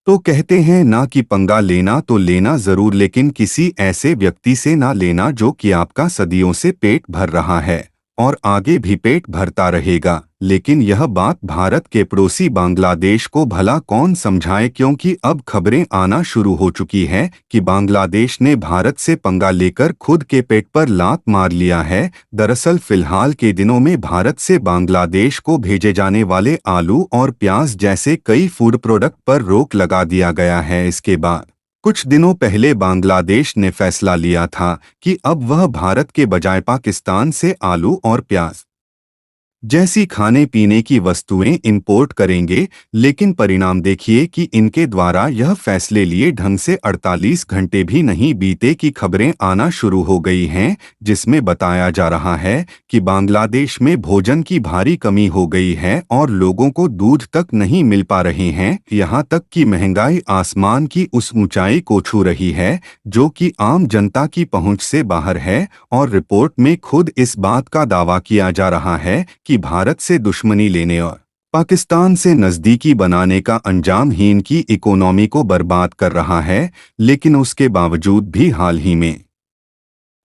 तो कहते हैं ना कि पंगा लेना तो लेना जरूर, लेकिन किसी ऐसे व्यक्ति से ना लेना जो कि आपका सदियों से पेट भर रहा है और आगे भी पेट भरता रहेगा। लेकिन यह बात भारत के पड़ोसी बांग्लादेश को भला कौन समझाए, क्योंकि अब खबरें आना शुरू हो चुकी है कि बांग्लादेश ने भारत से पंगा लेकर खुद के पेट पर लात मार लिया है। दरअसल फिलहाल के दिनों में भारत से बांग्लादेश को भेजे जाने वाले आलू और प्याज जैसे कई फूड प्रोडक्ट पर रोक लगा दिया गया है। इसके बाद कुछ दिनों पहले बांग्लादेश ने फैसला लिया था कि अब वह भारत के बजाय पाकिस्तान से आलू और प्याज जैसी खाने पीने की वस्तुएं इंपोर्ट करेंगे। लेकिन परिणाम देखिए कि इनके द्वारा यह फैसले लिए ढंग से 48 घंटे भी नहीं बीते कि खबरें आना शुरू हो गई हैं, जिसमें बताया जा रहा है कि बांग्लादेश में भोजन की भारी कमी हो गई है और लोगों को दूध तक नहीं मिल पा रहे हैं। यहाँ तक कि महंगाई आसमान की उस ऊंचाई को छू रही है जो कि आम जनता की पहुंच से बाहर है। और रिपोर्ट में खुद इस बात का दावा किया जा रहा है कि भारत से दुश्मनी लेने और पाकिस्तान से नजदीकी बनाने का अंजाम ही इनकी इकोनॉमी को बर्बाद कर रहा है। लेकिन उसके बावजूद भी हाल ही में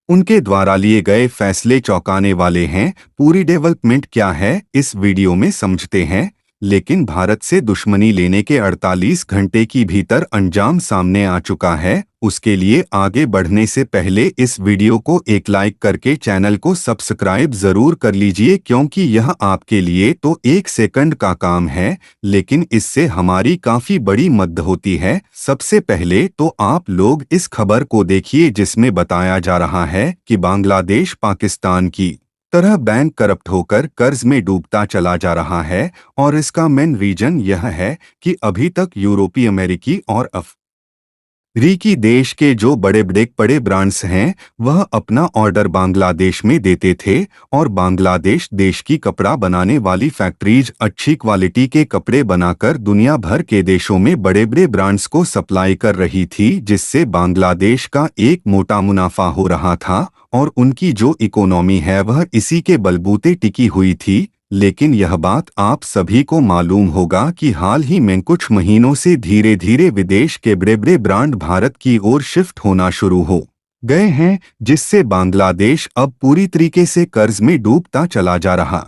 उनके द्वारा लिए गए फैसले चौंकाने वाले हैं। पूरी डेवलपमेंट क्या है इस वीडियो में समझते हैं। लेकिन भारत से दुश्मनी लेने के 48 घंटे की भीतर अंजाम सामने आ चुका है। उसके लिए आगे बढ़ने से पहले इस वीडियो को एक लाइक करके चैनल को सब्सक्राइब जरूर कर लीजिए, क्योंकि यह आपके लिए तो 1 सेकंड का काम है, लेकिन इससे हमारी काफी बड़ी मदद होती है। सबसे पहले तो आप लोग इस खबर को देखिए जिसमें बताया जा रहा है कि बांग्लादेश पाकिस्तान की तरह बैंक करप्ट होकर कर्ज में डूबता चला जा रहा है। और इसका मेन रीजन यह है कि अभी तक यूरोपीय, अमेरिकी और अफ्रीकी देश के जो बड़े बड़े ब्रांड्स हैं वह अपना ऑर्डर बांग्लादेश में देते थे और बांग्लादेश देश की कपड़ा बनाने वाली फैक्ट्रीज अच्छी क्वालिटी के कपड़े बनाकर दुनिया भर के देशों में बड़े बड़े ब्रांड्स को सप्लाई कर रही थी, जिससे बांग्लादेश का एक मोटा मुनाफा हो रहा था और उनकी जो इकोनॉमी है वह इसी के बलबूते टिकी हुई थी। लेकिन यह बात आप सभी को मालूम होगा कि हाल ही में कुछ महीनों से धीरे धीरे विदेश के बड़े बड़े ब्रांड भारत की ओर शिफ्ट होना शुरू हो गए हैं, जिससे बांग्लादेश अब पूरी तरीके से कर्ज में डूबता चला जा रहा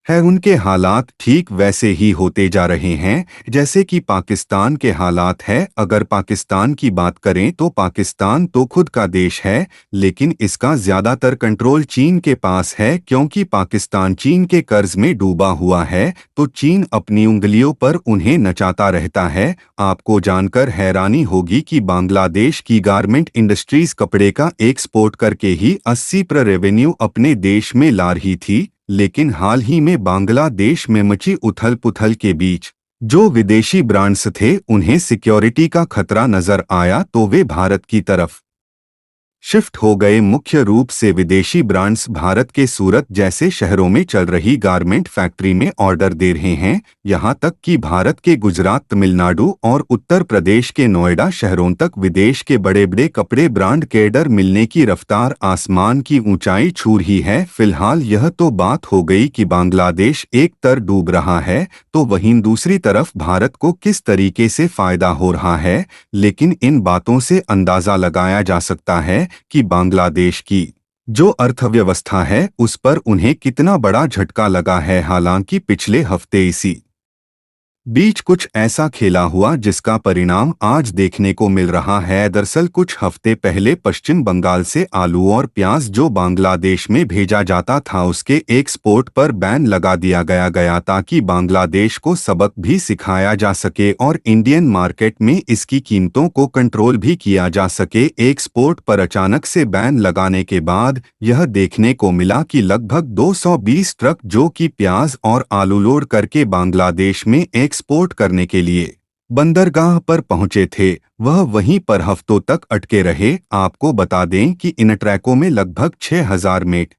है। उनके हालात ठीक वैसे ही होते जा रहे हैं जैसे कि पाकिस्तान के हालात है। अगर पाकिस्तान की बात करें तो पाकिस्तान तो खुद का देश है, लेकिन इसका ज्यादातर कंट्रोल चीन के पास है, क्योंकि पाकिस्तान चीन के कर्ज में डूबा हुआ है तो चीन अपनी उंगलियों पर उन्हें नचाता रहता है। आपको जानकर हैरानी होगी कि बांग्लादेश की गारमेंट इंडस्ट्रीज कपड़े का एक्सपोर्ट करके ही 80% रेवेन्यू अपने देश में ला रही थी। लेकिन हाल ही में बांग्लादेश में मची उथल पुथल के बीच जो विदेशी ब्रांड्स थे उन्हें सिक्योरिटी का खतरा नजर आया तो वे भारत की तरफ शिफ्ट हो गए। मुख्य रूप से विदेशी ब्रांड्स भारत के सूरत जैसे शहरों में चल रही गारमेंट फैक्ट्री में ऑर्डर दे रहे हैं। यहाँ तक कि भारत के गुजरात, तमिलनाडु और उत्तर प्रदेश के नोएडा शहरों तक विदेश के बड़े बड़े कपड़े ब्रांड के ऑर्डर मिलने की रफ्तार आसमान की ऊंचाई छू रही है। फिलहाल यह तो बात हो गई कि बांग्लादेश एक तरफ डूब रहा है, तो वहीं दूसरी तरफ भारत को किस तरीके से फायदा हो रहा है। लेकिन इन बातों से अंदाजा लगाया जा सकता है कि बांग्लादेश की जो अर्थव्यवस्था है उस पर उन्हें कितना बड़ा झटका लगा है। हालांकि पिछले हफ्ते इसी बीच कुछ ऐसा खेला हुआ जिसका परिणाम आज देखने को मिल रहा है। दरअसल कुछ हफ्ते पहले पश्चिम बंगाल से आलू और प्याज जो बांग्लादेश में भेजा जाता था उसके एक्सपोर्ट पर बैन लगा दिया गया ताकि बांग्लादेश को सबक भी सिखाया जा सके और इंडियन मार्केट में इसकी कीमतों को कंट्रोल भी किया जा सके। एक्सपोर्ट पर अचानक से बैन लगाने के बाद यह देखने को मिला कि लगभग 220 ट्रक जो कि प्याज और आलू लोड करके बांग्लादेश में एक्सपोर्ट करने के लिए बंदरगाह पर पहुंचे थे, वह वहीं पर हफ्तों तक अटके रहे। आपको बता दें कि इन ट्रकों में लगभग 6000 मेट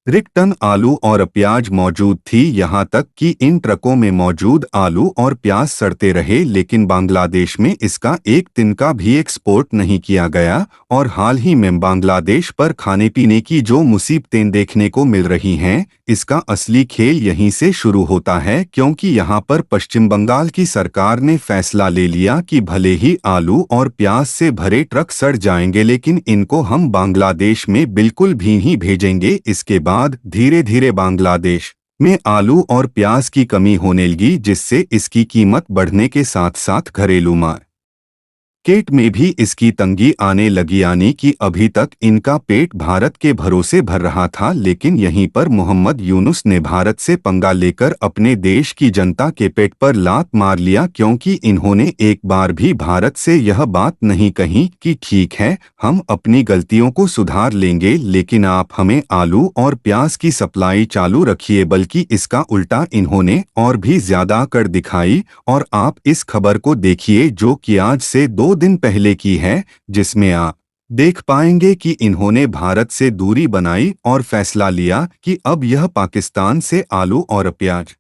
टन आलू और प्याज मौजूद थी, यहाँ तक कि इन ट्रकों में मौजूद आलू और प्याज सड़ते रहे, लेकिन बांग्लादेश में इसका एक तिनका भी एक्सपोर्ट नहीं किया गया। और हाल ही में बांग्लादेश पर खाने पीने की जो मुसीबतें देखने को मिल रही हैं, इसका असली खेल यहीं से शुरू होता है, क्योंकि यहाँ पर पश्चिम बंगाल की सरकार ने फैसला ले लिया कि भले ही आलू और प्याज से भरे ट्रक सड़ जाएंगे, लेकिन इनको हम बांग्लादेश में बिल्कुल भी नहीं भेजेंगे। इसके बाद धीरे धीरे बांग्लादेश में आलू और प्याज की कमी होने लगी, जिससे इसकी कीमत बढ़ने के साथ साथ घरेलू मार्केट में भी इसकी तंगी आने लगी, यानी कि अभी तक इनका पेट भारत के भरोसे भर रहा था। लेकिन यहीं पर मोहम्मद यूनुस ने भारत से पंगा लेकर अपने देश की जनता के पेट पर लात मार लिया, क्योंकि इन्होंने एक बार भी भारत से यह बात नहीं कही कि ठीक है, हम अपनी गलतियों को सुधार लेंगे, लेकिन आप हमें आलू और प्याज की सप्लाई चालू रखिए, बल्कि इसका उल्टा इन्होंने और भी ज्यादा कर दिखाई। और आप इस खबर को देखिए जो कि आज से 2 दिन पहले की है, जिसमें आप देख पाएंगे कि इन्होंने भारत से दूरी बनाई और फैसला लिया कि अब यह पाकिस्तान से आलू और प्याज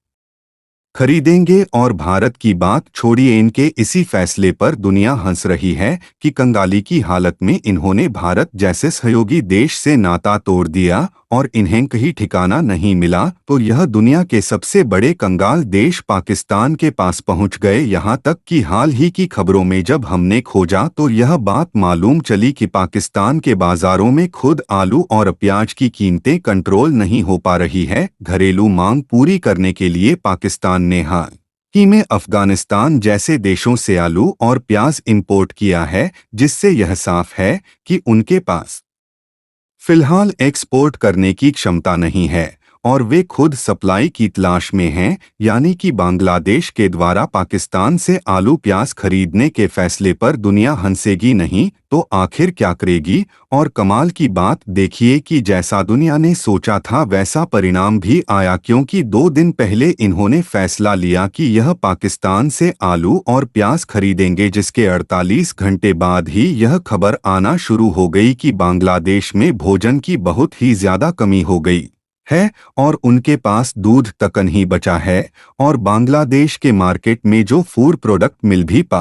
खरीदेंगे। और भारत की बात छोड़िए, इनके इसी फैसले पर दुनिया हंस रही है कि कंगाली की हालत में इन्होंने भारत जैसे सहयोगी देश से नाता तोड़ दिया और इन्हें कहीं ठिकाना नहीं मिला, तो यह दुनिया के सबसे बड़े कंगाल देश पाकिस्तान के पास पहुंच गए। यहाँ तक कि हाल ही की खबरों में जब हमने खोजा तो यह बात मालूम चली कि पाकिस्तान के बाजारों में खुद आलू और प्याज की कीमतें कंट्रोल नहीं हो पा रही है। घरेलू मांग पूरी करने के लिए पाकिस्तान ने हाल ही में अफगानिस्तान जैसे देशों से आलू और प्याज इंपोर्ट किया है, जिससे यह साफ है कि उनके पास फिलहाल एक्सपोर्ट करने की क्षमता नहीं है और वे खुद सप्लाई की तलाश में हैं। यानी कि बांग्लादेश के द्वारा पाकिस्तान से आलू प्याज खरीदने के फैसले पर दुनिया हंसेगी नहीं तो आखिर क्या करेगी। और कमाल की बात देखिए कि जैसा दुनिया ने सोचा था वैसा परिणाम भी आया, क्योंकि 2 दिन पहले इन्होंने फैसला लिया कि यह पाकिस्तान से आलू और प्याज खरीदेंगे, जिसके 48 घंटे बाद ही यह खबर आना शुरू हो गई कि बांग्लादेश में भोजन की बहुत ही ज्यादा कमी हो गई है और उनके पास दूध तक नहीं बचा है। और बांग्लादेश के मार्केट में जो फूड प्रोडक्ट मिल भी पा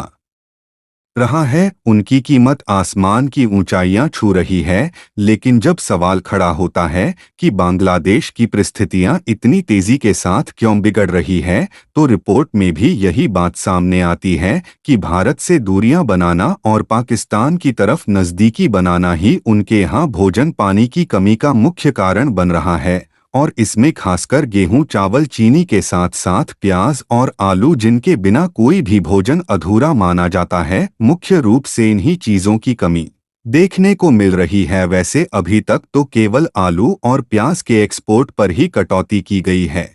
रहा है, उनकी कीमत आसमान की ऊंचाइयां छू रही है। लेकिन जब सवाल खड़ा होता है कि बांग्लादेश की परिस्थितियां इतनी तेजी के साथ क्यों बिगड़ रही है, तो रिपोर्ट में भी यही बात सामने आती है कि भारत से दूरियां बनाना और पाकिस्तान की तरफ नजदीकी बनाना ही उनके यहाँ भोजन पानी की कमी का मुख्य कारण बन रहा है। और इसमें खासकर गेहूं चावल चीनी के साथ साथ प्याज और आलू, जिनके बिना कोई भी भोजन अधूरा माना जाता है, मुख्य रूप से इन्हीं चीजों की कमी देखने को मिल रही है। वैसे अभी तक तो केवल आलू और प्याज के एक्सपोर्ट पर ही कटौती की गई है,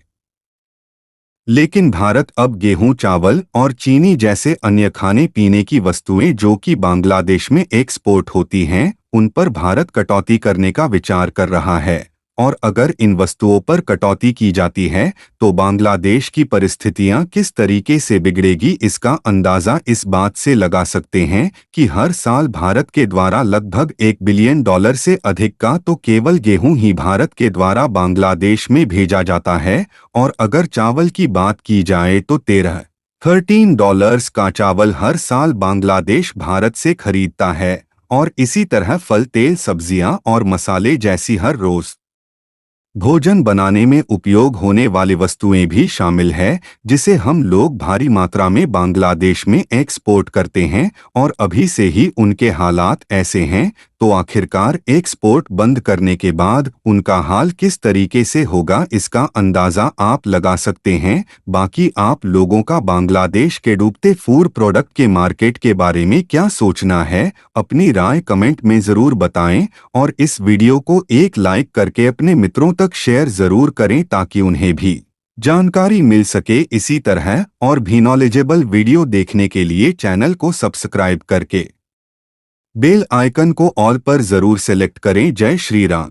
लेकिन भारत अब गेहूं चावल और चीनी जैसे अन्य खाने पीने की वस्तुएं जो कि बांग्लादेश में एक्सपोर्ट होती हैं, उन पर भारत कटौती करने का विचार कर रहा है। और अगर इन वस्तुओं पर कटौती की जाती है तो बांग्लादेश की परिस्थितियां किस तरीके से बिगड़ेगी, इसका अंदाजा इस बात से लगा सकते हैं कि हर साल भारत के द्वारा लगभग $1 बिलियन से अधिक का तो केवल गेहूं ही भारत के द्वारा बांग्लादेश में भेजा जाता है। और अगर चावल की बात की जाए तो $13 का चावल हर साल बांग्लादेश भारत से खरीदता है। और इसी तरह फल तेल सब्जियां और मसाले जैसी हर रोज भोजन बनाने में उपयोग होने वाली वस्तुएं भी शामिल है, जिसे हम लोग भारी मात्रा में बांग्लादेश में एक्सपोर्ट करते हैं। और अभी से ही उनके हालात ऐसे हैं, तो आखिरकार एक्सपोर्ट बंद करने के बाद उनका हाल किस तरीके से होगा, इसका अंदाजा आप लगा सकते हैं। बाकी आप लोगों का बांग्लादेश के डूबते फूड प्रोडक्ट के मार्केट के बारे में क्या सोचना है, अपनी राय कमेंट में जरूर बताएं। और इस वीडियो को एक लाइक करके अपने मित्रों तक शेयर जरूर करें ताकि उन्हें भी जानकारी मिल सके। इसी तरह और भी नॉलेजेबल वीडियो देखने के लिए चैनल को सब्सक्राइब करके बेल आइकन को ऑल पर जरूर सेलेक्ट करें। जय श्री राम।